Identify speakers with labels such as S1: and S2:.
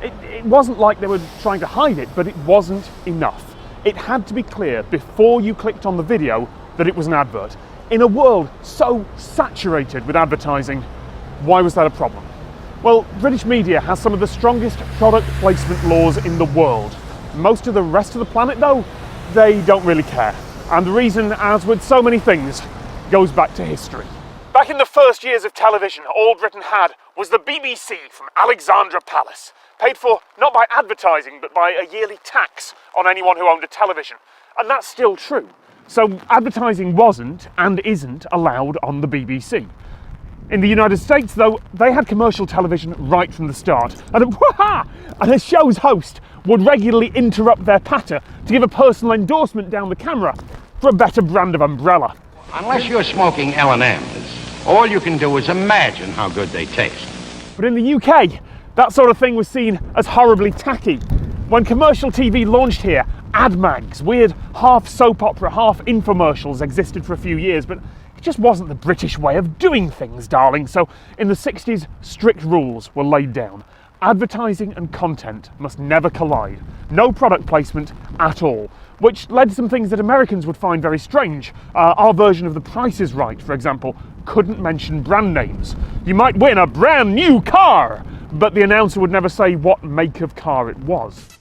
S1: It wasn't like they were trying to hide it, but it wasn't enough. It had to be clear before you clicked on the video that it was an advert. In a world so saturated with advertising, why was that a problem? Well, British media has some of the strongest product placement laws in the world. Most of the rest of the planet, though, they don't really care. And the reason, as with so many things, goes back to history. Back in the first years of television, all Britain had was the BBC from Alexandra Palace, paid for not by advertising, but by a yearly tax on anyone who owned a television. And that's still true. So advertising wasn't and isn't allowed on the BBC. In the United States, though, they had commercial television right from the start. And a show's host would regularly interrupt their patter to give a personal endorsement down the camera for a better brand of umbrella.
S2: Unless you're smoking L&M's, all you can do is imagine how good they taste.
S1: But in the UK, that sort of thing was seen as horribly tacky. When commercial TV launched here, ad mags, weird half soap opera, half infomercials existed for a few years, but it just wasn't the British way of doing things, darling. So in the 60s, strict rules were laid down. Advertising and content must never collide. No product placement at all, which led to some things that Americans would find very strange. Our version of The Price is Right, for example, couldn't mention brand names. You might win a brand new car, but the announcer would never say what make of car it was.